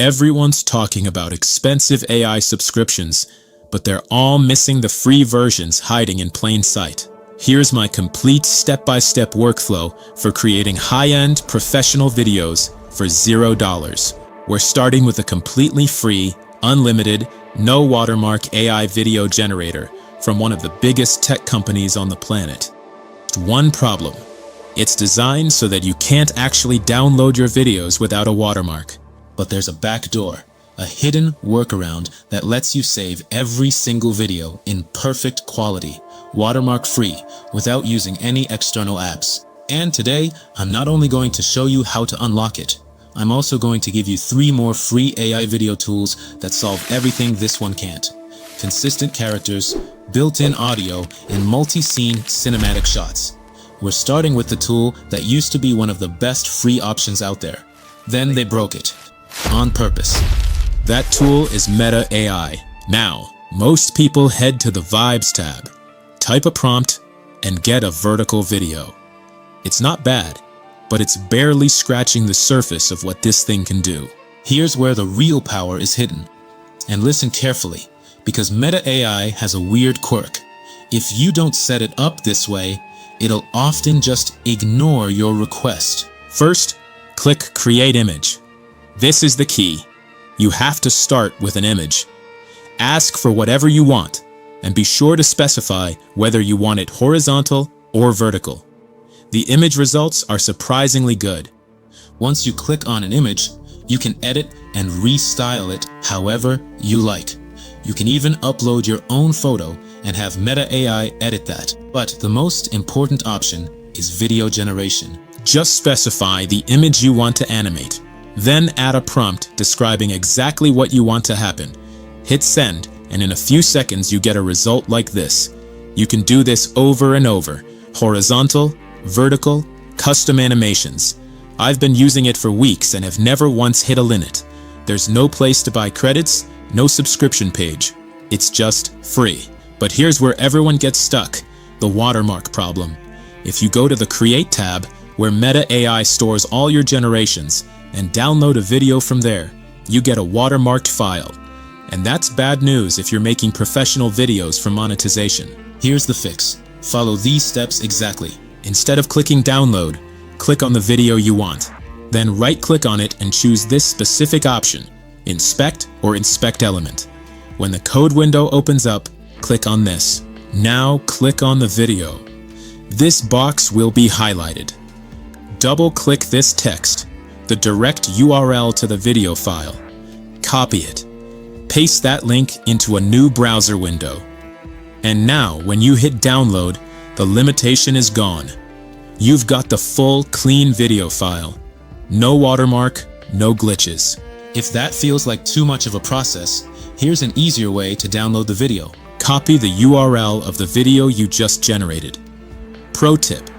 Everyone's talking about expensive AI subscriptions, but they're all missing the free versions hiding in plain sight. Here's my complete step-by-step workflow for creating high-end professional videos for $0. We're starting with a completely free, unlimited, no watermark AI video generator from one of the biggest tech companies on the planet. One problem: it's designed so that you can't actually download your videos without a watermark. But there's a backdoor, a hidden workaround that lets you save every single video in perfect quality, watermark-free, without using any external apps. And today, I'm not only going to show you how to unlock it, I'm also going to give you 3 more free AI video tools that solve everything this one can't. Consistent characters, built-in audio, and multi-scene cinematic shots. We're starting with the tool that used to be one of the best free options out there. Then they broke it. On purpose. That tool is Meta AI. Now, most people head to the Vibes tab, type a prompt, and get a vertical video. It's not bad, but it's barely scratching the surface of what this thing can do. Here's where the real power is hidden. And listen carefully, because Meta AI has a weird quirk. If you don't set it up this way, it'll often just ignore your request. First, click Create Image. This is the key. You have to start with an image. Ask for whatever you want, and be sure to specify whether you want it horizontal or vertical. The image results are surprisingly good. Once you click on an image, you can edit and restyle it however you like. You can even upload your own photo and have Meta AI edit that. But the most important option is video generation. Just specify the image you want to animate. Then add a prompt describing exactly what you want to happen. Hit send, and in a few seconds you get a result like this. You can do this over and over. Horizontal, vertical, custom animations. I've been using it for weeks and have never once hit a limit. There's no place to buy credits, no subscription page. It's just free. But here's where everyone gets stuck: the watermark problem. If you go to the Create tab, where Meta AI stores all your generations, and download a video from there, you get a watermarked file. And that's bad news if you're making professional videos for monetization. Here's the fix. Follow these steps exactly. Instead of clicking download, click on the video you want. Then right-click on it and choose this specific option, Inspect or Inspect Element. When the code window opens up, click on this. Now click on the video. This box will be highlighted. Double-click this text, the direct URL to the video file. Copy it. Paste that link into a new browser window. And now, when you hit download, the limitation is gone. You've got the full, clean video file. No watermark, no glitches. If that feels like too much of a process, here's an easier way to download the video. Copy the URL of the video you just generated. Pro tip: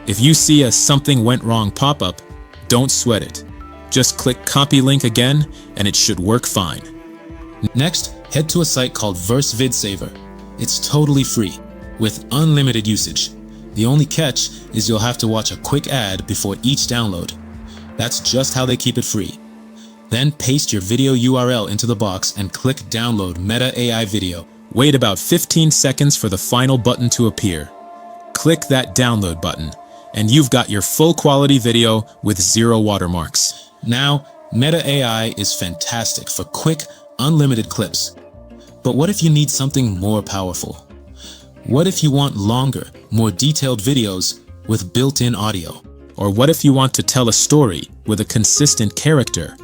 if you see a "something went wrong" pop-up, don't sweat it. Just click copy link again and it should work fine. Next, head to a site called VerseVidSaver. It's totally free, with unlimited usage. The only catch is you'll have to watch a quick ad before each download. That's just how they keep it free. Then paste your video URL into the box and click download Meta AI video. Wait about 15 seconds for the final button to appear. Click that download button, and you've got your full quality video with 0 watermarks. Now, Meta AI is fantastic for quick, unlimited clips. But what if you need something more powerful? What if you want longer, more detailed videos with built-in audio? Or what if you want to tell a story with a consistent character?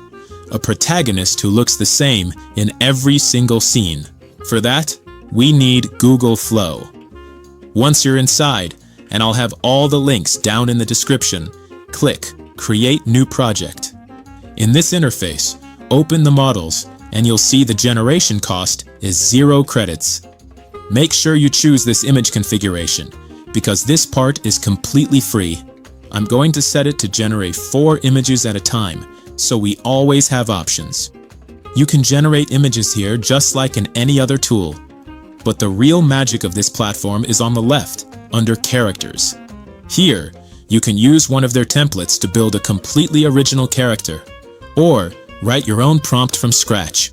A protagonist who looks the same in every single scene. For that, we need Google Flow. Once you're inside, and I'll have all the links down in the description, click Create New Project. In this interface, open the models, and you'll see the generation cost is 0 credits. Make sure you choose this image configuration, because this part is completely free. I'm going to set it to generate 4 images at a time, so we always have options. You can generate images here just like in any other tool. But the real magic of this platform is on the left, under Characters. Here, you can use one of their templates to build a completely original character, or Write your own prompt from scratch.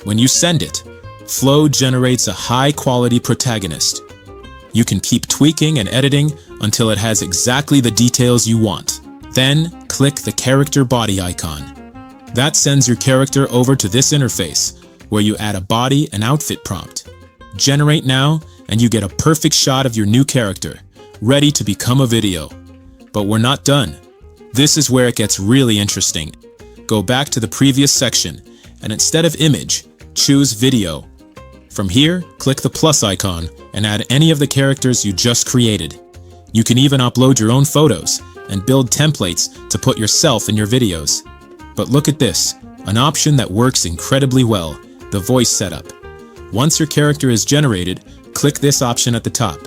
When you send it, Flow generates a high-quality protagonist. You can keep tweaking and editing until it has exactly the details you want. Then, click the character body icon. That sends your character over to this interface, where you add a body and outfit prompt. Generate now, and you get a perfect shot of your new character, ready to become a video. But we're not done. This is where it gets really interesting. Go back to the previous section, and instead of image, choose video. From here, click the plus icon and add any of the characters you just created. You can even upload your own photos and build templates to put yourself in your videos. But look at this, an option that works incredibly well, the voice setup. Once your character is generated, click this option at the top.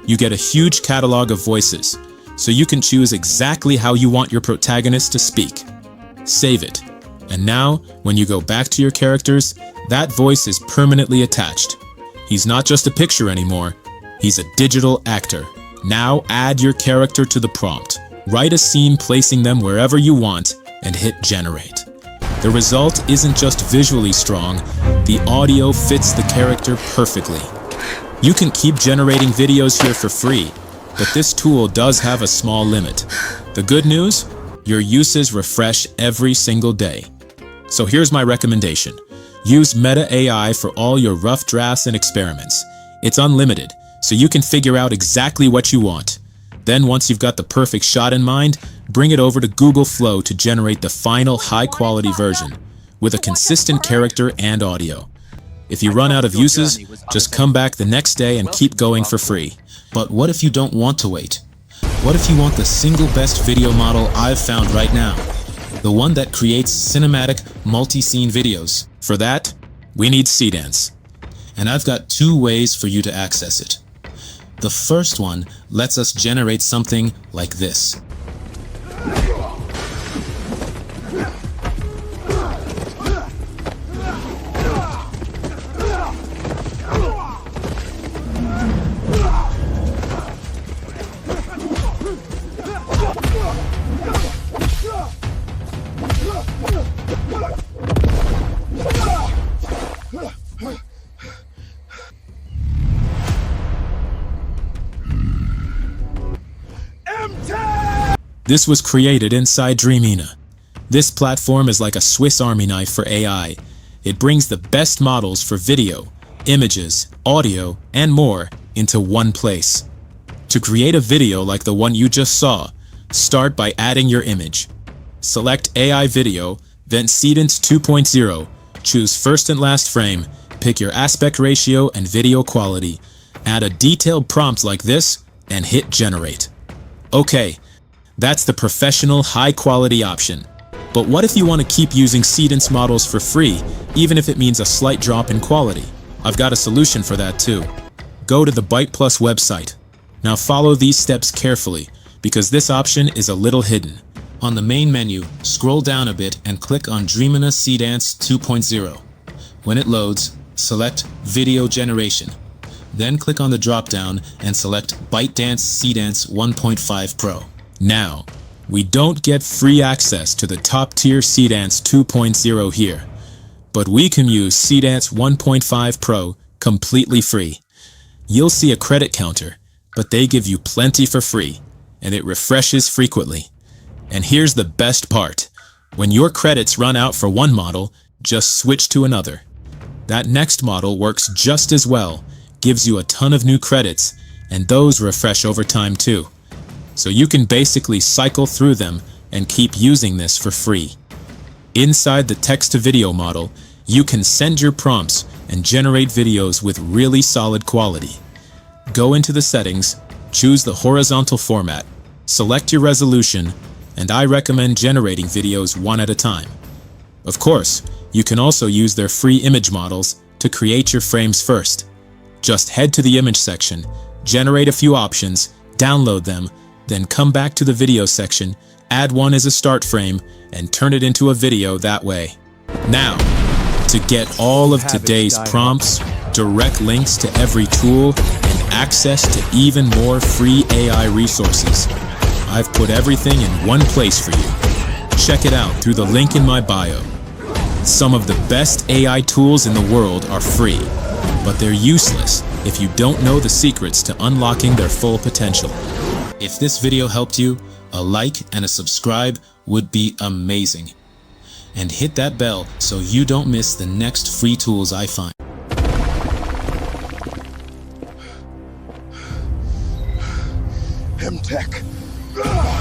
You get a huge catalog of voices, so you can choose exactly how you want your protagonist to speak. Save it. And now, when you go back to your characters, that voice is permanently attached. He's not just a picture anymore, he's a digital actor. Now add your character to the prompt. Write a scene placing them wherever you want and hit generate. The result isn't just visually strong, the audio fits the character perfectly. You can keep generating videos here for free, but this tool does have a small limit. The good news? Your uses refresh every single day. So here's my recommendation. Use Meta AI for all your rough drafts and experiments. It's unlimited, so you can figure out exactly what you want. Then once you've got the perfect shot in mind, bring it over to Google Flow to generate the final high-quality version with a consistent character and audio. If you run out of uses, just come back the next day and keep going for free. But what if you don't want to wait? What if you want the single best video model I've found right now? The one that creates cinematic, multi-scene videos. For that, we need Seedance. And I've got two ways for you to access it. The first one lets us generate something like this. EmTech! This was created inside Dreamina. This platform is like a Swiss Army knife for AI. It brings the best models for video, images, audio, and more into one place. To create a video like the one you just saw, start by adding your image. Select AI Video, then Seedance 2.0. Choose first and last frame, pick your aspect ratio and video quality. Add a detailed prompt like this, and hit generate. Okay, that's the professional high-quality option. But what if you want to keep using Seedance models for free, even if it means a slight drop in quality? I've got a solution for that too. Go to the BytePlus website. Now follow these steps carefully, because this option is a little hidden. On the main menu, scroll down a bit and click on Dreamina Seedance 2.0. When it loads, select Video Generation. Then click on the drop-down and select ByteDance Seedance 1.5 Pro. Now, we don't get free access to the top-tier Seedance 2.0 here, but we can use Seedance 1.5 Pro completely free. You'll see a credit counter, but they give you plenty for free, and it refreshes frequently. And here's the best part. When your credits run out for one model, just switch to another. That next model works just as well, gives you a ton of new credits, and those refresh over time too. So you can basically cycle through them and keep using this for free. Inside the text-to-video model, you can send your prompts and generate videos with really solid quality. Go into the settings, choose the horizontal format, select your resolution, and I recommend generating videos one at a time. Of course, you can also use their free image models to create your frames first. Just head to the image section, generate a few options, download them, then come back to the video section, add one as a start frame, and turn it into a video that way. Now, to get all of today's prompts, direct links to every tool, and access to even more free AI resources, I've put everything in one place for you. Check it out through the link in my bio. Some of the best AI tools in the world are free, but they're useless if you don't know the secrets to unlocking their full potential. If this video helped you, a like and a subscribe would be amazing. And hit that bell so you don't miss the next free tools I find. EmTech.